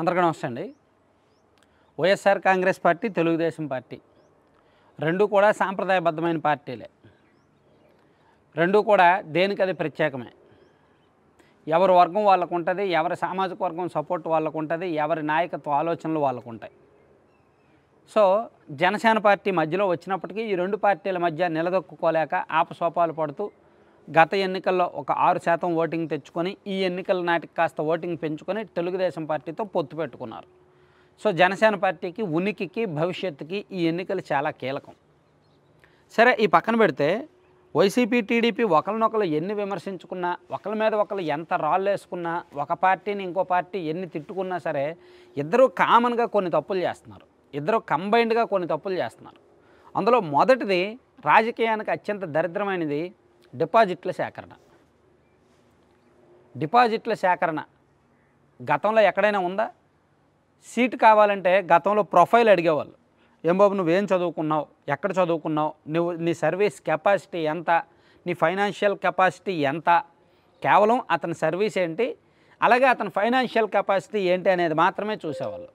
అందరికీ నమస్తే అండి. వైఎస్ఆర్ కాంగ్రెస్ పార్టీ, తెలుగుదేశం పార్టీ రెండు కూడా సాంప్రదాయబద్ధమైన పార్టీలే. రెండు కూడా దేనికది ప్రత్యేకమే. ఎవరి వర్గం వాళ్ళకు ఉంటుంది, ఎవరి సామాజిక వర్గం సపోర్ట్ వాళ్ళకు ఉంటుంది, ఎవరి నాయకత్వ ఆలోచనలు వాళ్ళకు ఉంటాయి. సో జనసేన పార్టీ మధ్యలో వచ్చినప్పటికీ ఈ రెండు పార్టీల మధ్య నిలదొక్కుకోలేక ఆపసోపాలు పడుతూ గత ఎన్నికల్లో ఒక 6% ఓటింగ్ తెచ్చుకొని ఈ ఎన్నికల నాటికి కాస్త ఓటింగ్ పెంచుకొని తెలుగుదేశం పార్టీతో పొత్తు పెట్టుకున్నారు. సో జనసేన పార్టీకి ఉనికికి భవిష్యత్తుకి ఈ ఎన్నికలు చాలా కీలకం. సరే, ఈ పక్కన పెడితే వైసీపీ టీడీపీ ఒకరినొకరు ఎన్ని విమర్శించుకున్నా, ఒకరి మీద ఒకరు ఎంత రాళ్ళు వేసుకున్నా, ఒక పార్టీని ఇంకో పార్టీ ఎన్ని తిట్టుకున్నా సరే ఇద్దరూ కామన్గా కొన్ని తప్పులు చేస్తున్నారు. ఇద్దరు కంబైన్డ్గా కొన్ని తప్పులు చేస్తున్నారు. అందులో మొదటిది రాజకీయానికి అత్యంత దరిద్రమైనది డిపాజిట్ల సేకరణ. డిపాజిట్ల సేకరణ గతంలో ఎక్కడైనా ఉందా? సీటు కావాలంటే గతంలో ప్రొఫైల్ అడిగేవాళ్ళు. ఏం బాబు నువ్వేం చదువుకున్నావు, ఎక్కడ చదువుకున్నావు, నీ సర్వీస్ కెపాసిటీ ఎంత, నీ ఫైనాన్షియల్ కెపాసిటీ ఎంత, కేవలం అతని సర్వీస్ ఏంటి, అలాగే అతని ఫైనాన్షియల్ కెపాసిటీ ఏంటి అనేది మాత్రమే చూసేవాళ్ళు.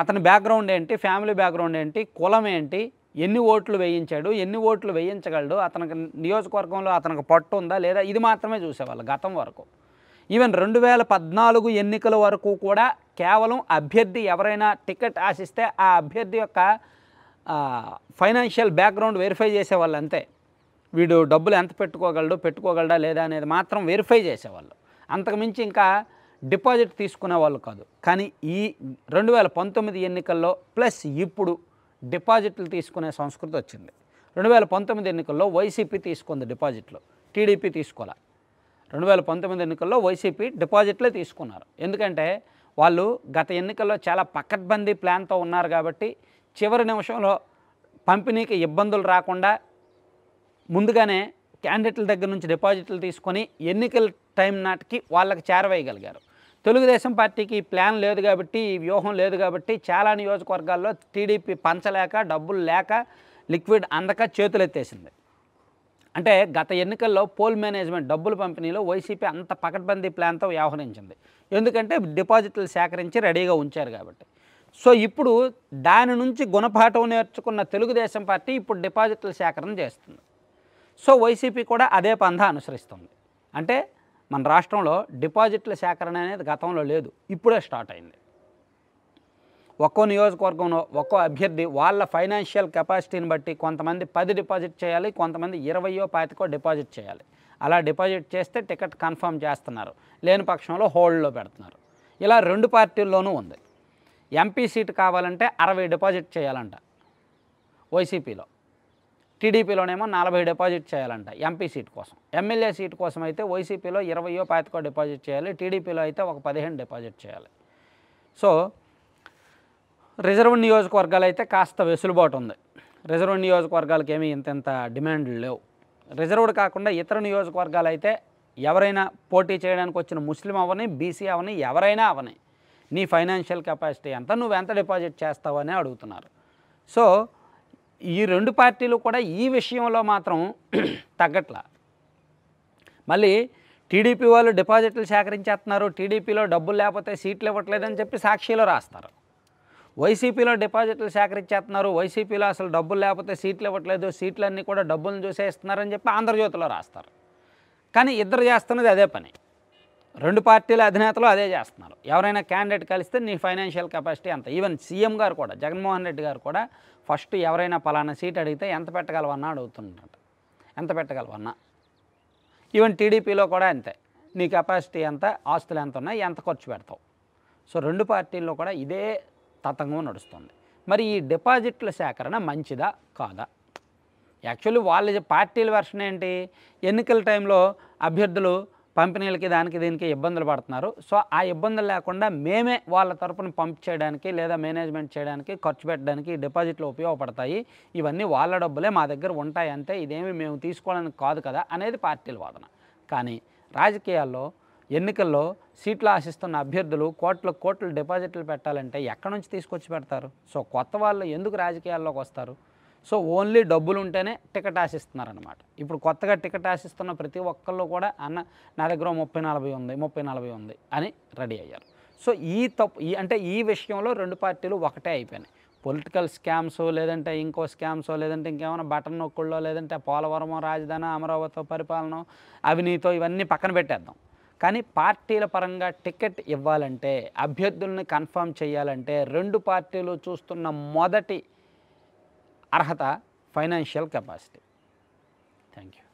అతని బ్యాక్గ్రౌండ్ ఏంటి, ఫ్యామిలీ బ్యాక్గ్రౌండ్ ఏంటి, కులం ఏంటి, ఎన్ని ఓట్లు వేయించాడు, ఎన్ని ఓట్లు వేయించగలడు, అతనికి నియోజకవర్గంలో అతనికి పట్టు ఉందా లేదా, ఇది మాత్రమే చూసేవాళ్ళు గతం వరకు. ఈవెన్ 2014 ఎన్నికల వరకు కూడా కేవలం అభ్యర్థి ఎవరైనా టికెట్ ఆశిస్తే ఆ అభ్యర్థి యొక్క ఫైనాన్షియల్ బ్యాక్గ్రౌండ్ వెరిఫై చేసేవాళ్ళు అంతే. వీడు డబ్బులు ఎంత పెట్టుకోగలడా లేదా అనేది మాత్రం వెరిఫై చేసేవాళ్ళు. అంతకుమించి ఇంకా డిపాజిట్ తీసుకునేవాళ్ళు కాదు. కానీ ఈ 2019 ఎన్నికల్లో ప్లస్ ఇప్పుడు డిపాజిట్లు తీసుకునే సంస్కృతి వచ్చింది. 2019 ఎన్నికల్లో వైసీపీ తీసుకుంది డిపాజిట్లు, టీడీపీ తీసుకోలే. 2019 ఎన్నికల్లో వైసీపీ డిపాజిట్లే తీసుకున్నారు. ఎందుకంటే వాళ్ళు గత ఎన్నికల్లో చాలా పకడ్బందీ ప్లాన్తో ఉన్నారు కాబట్టి చివరి నిమిషంలో పంపిణీకి ఇబ్బందులు రాకుండా ముందుగానే క్యాండిడేట్ల దగ్గర నుంచి డిపాజిట్లు తీసుకొని ఎన్నికల టైం నాటికి వాళ్ళకి చేరవేయగలిగారు. తెలుగుదేశం పార్టీకి ప్లాన్ లేదు కాబట్టి, ఈ వ్యూహం లేదు కాబట్టి చాలా నియోజకవర్గాల్లో టీడీపీ పంచలేక, డబ్బులు లేక, లిక్విడ్ అందక చేతులెత్తేసింది. అంటే గత ఎన్నికల్లో పోల్ మేనేజ్మెంట్ డబ్బుల పంపిణీలో వైసీపీ అంత పకడ్బందీ ప్లాన్తో వ్యవహరించింది. ఎందుకంటే డిపాజిట్లు సేకరించి రెడీగా ఉంచారు కాబట్టి. సో ఇప్పుడు దాని నుంచి గుణపాఠం నేర్చుకున్న తెలుగుదేశం పార్టీ ఇప్పుడు డిపాజిట్ల సేకరణ చేస్తుంది. సో వైసీపీ కూడా అదే పంథా అనుసరిస్తుంది. అంటే మన రాష్ట్రంలో డిపాజిట్ల సేకరణ అనేది గతంలో లేదు, ఇప్పుడే స్టార్ట్ అయింది. ఒక్కో నియోజకవర్గంలో ఒక్కో అభ్యర్థి వాళ్ళ ఫైనాన్షియల్ కెపాసిటీని బట్టి కొంతమంది 10 డిపాజిట్ చేయాలి, కొంతమంది 20-25 డిపాజిట్ చేయాలి. అలా డిపాజిట్ చేస్తే టికెట్ కన్ఫర్మ్ చేస్తున్నారు, లేని పక్షంలో హోల్డ్లో పెడుతున్నారు. ఇలా రెండు పార్టీల్లోనూ ఉంది. ఎంపీ సీటు కావాలంటే 60 డిపాజిట్ చేయాలంట వైసీపీలో, టీడీపీలోనేమో 40 డిపాజిట్ చేయాలంట ఎంపీ సీట్ కోసం. ఎమ్మెల్యే సీటు కోసం అయితే వైసీపీలో 20-25 డిపాజిట్ చేయాలి, టీడీపీలో అయితే ఒక 15 డిపాజిట్ చేయాలి. సో రిజర్వ్ నియోజకవర్గాలు అయితే కాస్త వెసులుబాటు ఉంది. రిజర్వ్ నియోజకవర్గాలకి ఏమీ ఇంత డిమాండ్లు లేవు. రిజర్వ్డ్ కాకుండా ఇతర నియోజకవర్గాలు అయితే ఎవరైనా పోటీ చేయడానికి వచ్చిన ముస్లిం అవని, బీసీ అవని, ఎవరైనా అవని, నీ ఫైనాన్షియల్ కెపాసిటీ ఎంత, నువ్వెంత డిపాజిట్ చేస్తావు అని అడుగుతున్నారు. సో ఈ రెండు పార్టీలు కూడా ఈ విషయంలో మాత్రం తగ్గట్లా. మళ్ళీ టీడీపీ వాళ్ళు డిపాజిట్లు సేకరించేస్తున్నారు, టీడీపీలో డబ్బులు లేకపోతే సీట్లు ఇవ్వట్లేదని చెప్పి సాక్షిలో రాస్తారు. వైసీపీలో డిపాజిట్లు సేకరించేస్తున్నారు, వైసీపీలో అసలు డబ్బులు లేకపోతే సీట్లు ఇవ్వట్లేదు, సీట్లన్నీ కూడా డబ్బులను చూసేస్తున్నారని చెప్పి ఆంధ్రజ్యోతిలో రాస్తారు. కానీ ఇద్దరు చేస్తున్నది అదే పని. రెండు పార్టీల అధినేతలు అదే చేస్తున్నారు. ఎవరైనా క్యాండిడేట్ కలిస్తే నీ ఫైనాన్షియల్ కెపాసిటీ అంత. ఈవెన్ సీఎం గారు కూడా, జగన్మోహన్ రెడ్డి గారు కూడా ఫస్ట్ ఎవరైనా పలానా సీట్ అడిగితే ఎంత పెట్టగలవన్నా అడుగుతున్నట్టు, ఎంత పెట్టగలవన్నా. ఈవెన్ టీడీపీలో కూడా అంతే, నీ కెపాసిటీ ఎంత, ఆస్తులు ఎంత ఉన్నాయి, ఎంత ఖర్చు పెడతావు. సో రెండు పార్టీల్లో కూడా ఇదే తతంగం నడుస్తుంది. మరి ఈ డిపాజిట్ల సేకరణ మంచిదా కాదా? యాక్చువల్లీ వాళ్ళ పార్టీల వెర్షన్ ఏంటి, ఎన్నికల టైంలో అభ్యర్థులు పంపిణీలకి దానికి దీనికి ఇబ్బందులు పడుతున్నారు, సో ఆ ఇబ్బందులు లేకుండా మేమే వాళ్ళ తరపున పంప్ చేయడానికి లేదా మేనేజ్మెంట్ చేయడానికి, ఖర్చు పెట్టడానికి ఈ డిపాజిట్లు ఉపయోగపడతాయి, ఇవన్నీ వాళ్ళ డబ్బులే మా దగ్గర ఉంటాయి అంతే, ఇదేమి మేము తీసుకోవడానికి కాదు కదా అనేది పార్టీల వాదన. కానీ రాజకీయాల్లో ఎన్నికల్లో సీట్లు ఆశిస్తున్న అభ్యర్థులు కోట్లు డిపాజిట్లు పెట్టాలంటే ఎక్కడి నుంచి తీసుకొచ్చి పెడతారు? సో కొత్త వాళ్ళు ఎందుకు రాజకీయాల్లోకి వస్తారు? సో ఓన్లీ డబ్బులు ఉంటేనే టికెట్ ఆశిస్తున్నారనమాట. ఇప్పుడు కొత్తగా టికెట్ ఆశిస్తున్న ప్రతి ఒక్కళ్ళు కూడా అన్న నా దగ్గర 30-40 ఉంది అని రెడీ అయ్యారు. సో ఈ విషయంలో రెండు పార్టీలు ఒకటే అయిపోయినాయి. పొలిటికల్ స్కామ్సో లేదంటే ఇంకో స్కామ్సో లేదంటే ఇంకేమైనా బటన్ నొక్కుల్లో లేదంటే పోలవరమో రాజధాని అమరావతి పరిపాలన అవినీతో ఇవన్నీ పక్కన పెట్టేద్దాం. కానీ పార్టీల పరంగా టికెట్ ఇవ్వాలంటే అభ్యర్థుల్ని కన్ఫర్మ్ చేయాలంటే రెండు పార్టీలు చూస్తున్న మొదటి అర్హత ఫైనాన్షియల్ కెపాసిటీ. Thank you.